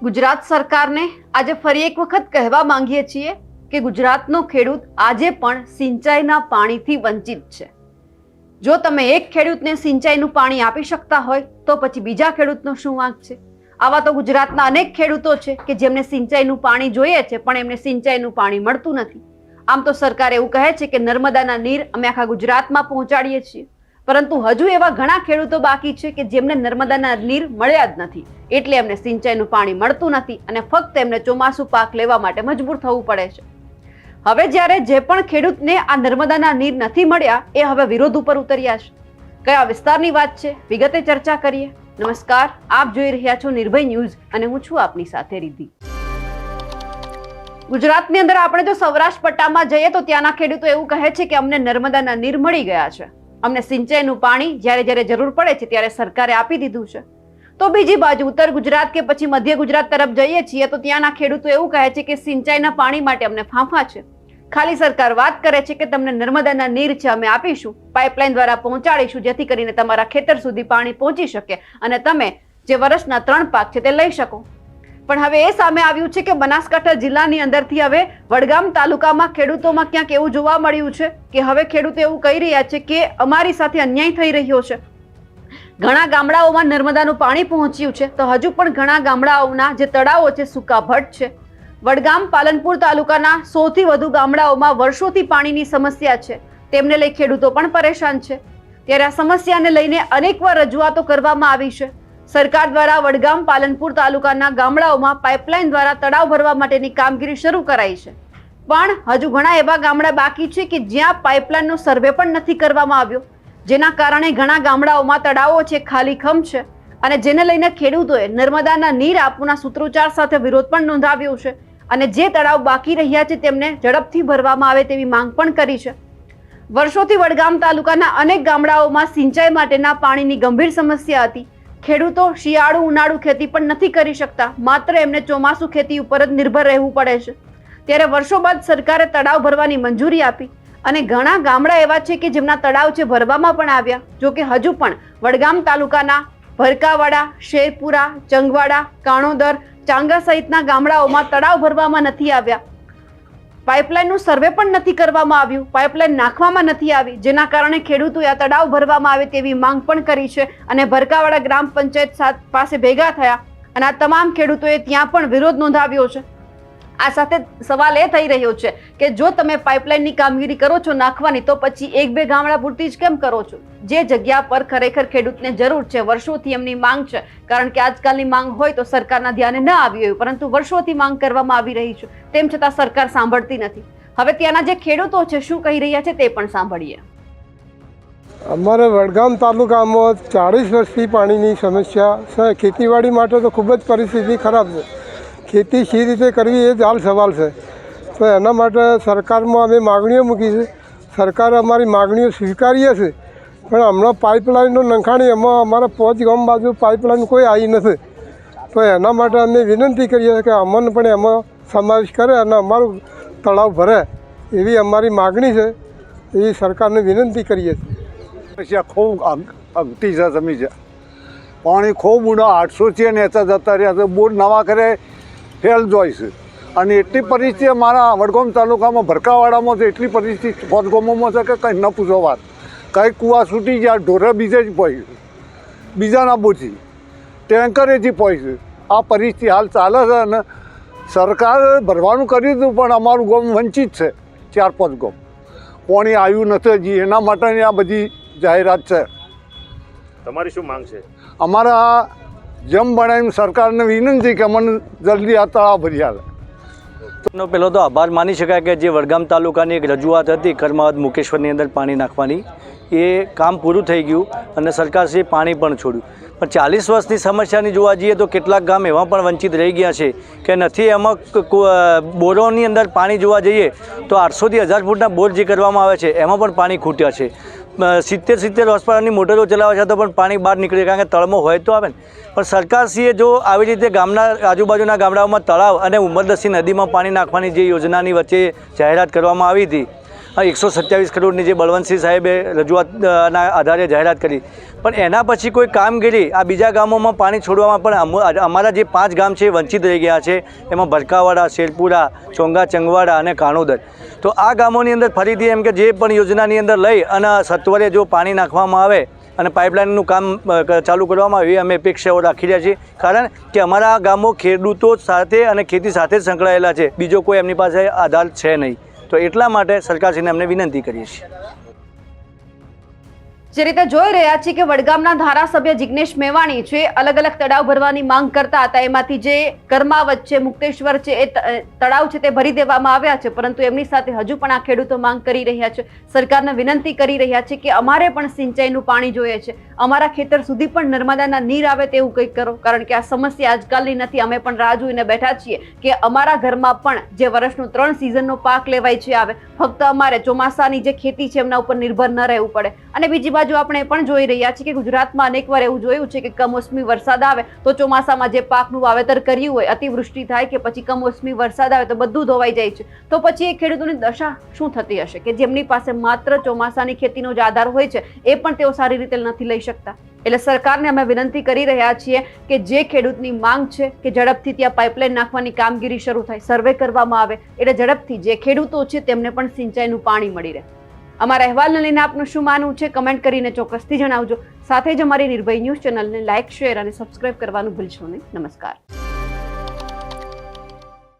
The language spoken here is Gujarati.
ગુજરાત સરકારને આજે ફરી એક વખત કહેવા માંગીએ છીએ કે ગુજરાતનો ખેડૂત આજે પણ સિંચાઈના પાણીથી વંચિત છે। જો તમે એક ખેડૂતને સિંચાઈનું પાણી આપી શકતા હોય તો પછી બીજા ખેડૂતનો શું વાંક છે? આવા તો ગુજરાતના અનેક ખેડૂતો છે કે જેમને સિંચાઈનું પાણી જોઈએ છે પણ એમને સિંચાઈનું પાણી મળતું નથી। આમ તો સરકાર એવું કહે છે કે નર્મદાના નીર અમે આખા ગુજરાતમાં પહોંચાડીએ છીએ, પરંતુ હજુ એવા ઘણા ખેડૂતો બાકી છે કે જેમને નર્મદાના નીર મળ્યા જ નથી, એટલે એમને સિંચાઈનું પાણી મળતું નથી અને ફક્ત એમને ચોમાસુ પાક લેવા માટે મજબૂર થવું પડે છે। હવે જ્યારે જે પણ ખેડૂતને આ નર્મદાના નીર નથી મળ્યા એ હવે વિરોધ ઉપર ઉતર્યા છે। કયા વિસ્તારની વાત છે, વિગતે ચર્ચા કરીએ। નમસ્કાર, આપ જોઈ રહ્યા છો નિર્ભય ન્યૂઝ અને હું છું આપની સાથે રિદ્ધિ। ગુજરાતની અંદર આપણે જો સૌરાષ્ટ્ર પટ્ટામાં જઈએ તો ત્યાંના ખેડૂતો એવું કહે છે કે અમને નર્મદાના નીર મળી ગયા છે, અમને સિંચાઈનું પાણી જ્યારે જ્યારે જરૂર પડે છે ત્યારે સરકારે આપી દીધું છે। તો બીજી બાજુ ઉત્તર ગુજરાત કે પછી મધ્ય ગુજરાત તરફ જઈએ છીએ તો ત્યાંના ખેડૂતો એવું કહે છે કે સિંચાઈના પાણી માટે અમને ફાંફા છે। ખાલી સરકાર વાત કરે છે કે તમને નર્મદાના નીર છે અમે આપીશું, પાઇપલાઇન દ્વારા પહોંચાડીશું, જેથી કરીને તમારા ખેતર સુધી પાણી પહોંચી શકે અને તમે જે વર્ષના 3 પાક છે તે લઈ શકો। પણ હવે એ સામે આવ્યું છે કે બનાસકાંઠા જિલ્લાની અંદરથી હવે વડગામ તાલુકામાં ખેડૂતોમાં ક્યાંક એવું જોવા મળ્યું છે કે હવે ખેડૂતો એવું કહી રહ્યા છે કે અમારી સાથે અન્યાય થઈ રહ્યો છે। ઘણા ગામડાઓમાં નર્મદાનું પાણી પહોંચ્યું છે તો હજુ પણ ઘણા ગામડાઓના જે તળાવો છે સૂકા ભટ્ટ છે। વડગામ પાલનપુર તાલુકાના 100 થી વધુ ગામડાઓમાં વર્ષોથી પાણીની સમસ્યા છે, તેમને લઈ ખેડૂતો પણ પરેશાન છે। ત્યારે આ સમસ્યાને લઈને અનેકવાર રજૂઆતો કરવામાં આવી છે। સરકાર દ્વારા વડગામ પાલનપુર તાલુકાના ગામડાઓમાં પાઇપલાઇન દ્વારા તળાવ ભરવા માટેની કામગીરી શરૂ કરાઈ છે, પણ હજુ ઘણા એવા ગામડા બાકી છે કે જ્યાં પાઇપલાઇનનો સર્વે પણ નથી કરવામાં આવ્યો, જેના કારણે ઘણા ગામડાઓમાં તળાવો છે ખાલીખમ છે અને જેને લઈને ખેડૂતોએ નર્મદાના નીર આપવાના સૂત્રોચ્ચાર સાથે વિરોધ પણ નોંધાવ્યો છે અને જે તળાવ બાકી રહ્યા છે તેમને ઝડપથી ભરવામાં આવે તેવી માંગ પણ કરી છે। વર્ષોથી વડગામ તાલુકાના અનેક ગામડાઓમાં સિંચાઈ માટેના પાણીની ગંભીર સમસ્યા હતી। ખેડૂતો શિયાળુ ઉનાળુ ખેતી પણ નથી કરી શકતા, માત્ર એમને ચોમાસુ ખેતી ઉપર જ નિર્ભર રહેવું પડે છે। ત્યારે વર્ષો બાદ સરકારે તળાવ ભરવાની મંજૂરી આપી અને ઘણા ગામડા એવા છે કે જેમના તળાવ છે ભરવામાં પણ આવ્યા। જો કે હજુ પણ વડગામ તાલુકાના ભરકાવાડા, શેરપુરા, ચંગવાડા, કાણોદર, ચાંગા સહિતના ગામડાઓમાં તળાવ ભરવામાં નથી આવ્યા। પાઇપલાઇનનું સર્વે પણ નથી કરવામાં આવ્યું, પાઇપલાઇન નાખવામાં નથી આવી, જેના કારણે ખેડૂતોએ આ તળાવ ભરવામાં આવે તેવી માંગ પણ કરી છે અને ભરકાવાડા ગ્રામ પંચાયત પાસે ભેગા થયા અને આ તમામ ખેડૂતોએ ત્યાં પણ વિરોધ નોંધાવ્યો છે। આ સાથે સવાલ એ થઈ રહ્યો છે કે જો તમે પાઇપલાઇનની કામગીરી કરો છો નાખવાની, તો પછી 1-2 ગામડા પૂરતી જ કેમ કરો છો? જે જગ્યા પર ખરેખર ખેડૂતને જરૂર છે, વર્ષોથી એમની માંગ છે, કારણ કે આજકાલની માંગ હોય તો સરકારના ધ્યાને ન આવી હોય, પરંતુ વર્ષોથી માંગ કરવામાં આવી રહી છે, તેમ છતાં સરકાર સાંભળતી નથી। હવે ત્યાંના જે ખેડૂતો છે શું કહી રહ્યા છે તે પણ સાંભળીએ। અમારે વડગામ તાલુકામાં 40 વર્ષથી પાણીની સમસ્યા છે। ખેતીવાડી માટે તો ખૂબ જ પરિસ્થિતિ ખરાબ છે। ખેતી સી રીતે કરવી એ જ હાલ સવાલ છે, તો એના માટે સરકારમાં અમે માગણીઓ મૂકી છે। સરકારે અમારી માગણીઓ સ્વીકારીએ છે, પણ હમણાં પાઇપલાઇનનો નંખાણી એમાં અમારા 5 ગામ બાજુ પાઇપલાઇન કોઈ આવી નથી, તો એના માટે અમે વિનંતી કરીએ છીએ કે અમને પણ એમાં સમાવેશ કરે અને અમારું તળાવ ભરે, એવી અમારી માગણી છે, એવી સરકારને વિનંતી કરીએ છીએ। ખૂબ અગતી છે જમી છે, પાણી ખૂબ ઊંડા 800 છે ને એતા જતા રહ્યા છે, બોર નવા કરે ફેલ જોઈ છે અને એટલી પરિસ્થિતિ અમારા વડગામ તાલુકામાં ભરકાવાડામાં તો એટલી પરિસ્થિતિ 5 ગામોમાં છે કે કંઈ ન પૂછો વાત। કંઈ કૂવા છૂટી ગયા, ઢોરે બીજે જ પહોંચી, બીજાના બોચી ટેન્કરેથી પહોંચી, આ પરિસ્થિતિ હાલ ચાલે છે અને સરકારે ભરવાનું કર્યું હતું પણ અમારું ગામ વંચિત છે। 4-5 ગામ પાણી આવ્યું નથી હજી, એના માટેની આ બધી જાહેરાત છે। તમારી શું માંગ છે? અમારા જેમ બનાવીને સરકારને વિનંતી કે અમને જલ્દી આ તળાવ ભરી આવે। પહેલો તો આભાર માની શકાય કે જે વડગામ તાલુકાની એક રજૂઆત હતી કર્માવત મુકેશ્વરની અંદર પાણી નાખવાની, એ કામ પૂરું થઈ ગયું અને સરકારશ્રીએ પાણી પણ છોડ્યું। પણ 40 વર્ષની સમસ્યાની જોવા જઈએ તો કેટલાક ગામ એવા પણ વંચિત રહી ગયા છે કે નથી। એમાં બોરોની અંદર પાણી જોવા જઈએ તો 800 થી 1000 ફૂટના બોર જે કરવામાં આવે છે એમાં પણ પાણી ખૂટ્યા છે। 70 હોર્સપાવરની મોટરો ચલાવે છે તો પણ પાણી બહાર નીકળે, કારણ કે તળમાં હોય તો આવે ને। પણ સરકારશ્રીએ જો આવી રીતે ગામના આજુબાજુના ગામડાઓમાં તળાવ અને ઉમરદસ્તી નદીમાં પાણી નાખવાની જે યોજનાની વચ્ચે જાહેરાત કરવામાં આવી હતી, 127 કરોડની જે બળવંતસિંહ સાહેબે રજૂઆતના આધારે જાહેરાત કરી, પણ એના પછી કોઈ કામગીરી આ બીજા ગામોમાં પાણી છોડવામાં પણ અમારા જે 5 ગામ છે એ વંચિત રહી ગયા છે. એમાં ભરકાવાડા, શેરપુરા, ચોંગા, ચંગવાડા અને કાણોદર. તો આ ગામોની અંદર ફરીથી એમ કે જે પણ યોજનાની અંદર લઈ અને સત્વરે જો પાણી નાખવામાં આવે અને પાઇપલાઇનનું કામ ચાલુ કરવામાં આવે એ અમે અપેક્ષાઓ રાખી રહ્યા છીએ. કારણ કે અમારા ગામો ખેડૂતો સાથે અને ખેતી સાથે જ સંકળાયેલા છે, બીજો કોઈ એમની પાસે આધાર છે નહીં. તો એટલા માટે સરકારશ્રીને અમને વિનંતી કરીએ છીએ. જે રીતે જોઈ રહ્યા છીએ કે વડગામના ધારાસભ્ય જિગ્નેશ મેવાણી છે અલગ અલગ તળાવ ભરવાની માંગ કરતા હતા. એમાંથી જે કર્માવત છે, મુક્તેશ્વર છે, એ તળાવ છે તે ભરી દેવામાં આવ્યા છે. પરંતુ એમની સાથે હજુ પણ આ ખેડૂતો માંગ કરી રહ્યા છે, સરકારને વિનંતી કરી રહ્યા છે કે અમારે પણ સિંચાઈનું પાણી જોઈએ છે, અમારા ખેતર સુધી પણ નર્મદાના નીર આવે તેવું કંઈક કરો. કારણ કે આ સમસ્યા આજકાલની નથી. અમે પણ રાહ જોઈને બેઠા છીએ કે અમારા ઘરમાં પણ જે વર્ષનો 3 સિઝનનો પાક લેવાય છે આવે, ફક્ત અમારે ચોમાસાની જે ખેતી છે એમના ઉપર નિર્ભર ન રહેવું પડે. અને બીજી બાજુ આપણે પણ જોઈ રહ્યા છીએ કે ગુજરાતમાં અનેકવાર એવું જોયું છે કે કમોસમી વરસાદ આવે તો ચોમાસામાં જે પાકનું વાવેતર કર્યું હોય, અતિવૃષ્ટિ થાય કે પછી કમોસમી વરસાદ આવે તો બધું ધોવાઈ જાય છે. તો પછી એ ખેડૂતોની દશા શું થતી હશે કે જેમની પાસે માત્ર ચોમાસાની ખેતીનો જ આધાર હોય છે, એ પણ તેઓ સારી રીતે નથી લઈ શકતા. એટલે સરકારને અમે વિનંતી કરી રહ્યા છીએ કે જે ખેડૂતની માંગ છે કે ઝડપથી ત્યાં પાઇપલાઇન નાખવાની કામગીરી શરૂ થાય, સર્વે કરવામાં આવે, એટલે ઝડપથી જે ખેડૂતો છે તેમને પણ સિંચાઈનું પાણી મળી રહે. અમારા અહેવાલને લઈને આપનું શું માનવું છે કમેન્ટ કરીને ચોક્કસથી જણાવજો. સાથે જ અમારી નિર્ભય ન્યૂઝ ચેનલને લાઇક, શેર અને સબસ્ક્રાઇબ કરવાનું ભૂલશો નહીં. નમસ્કાર.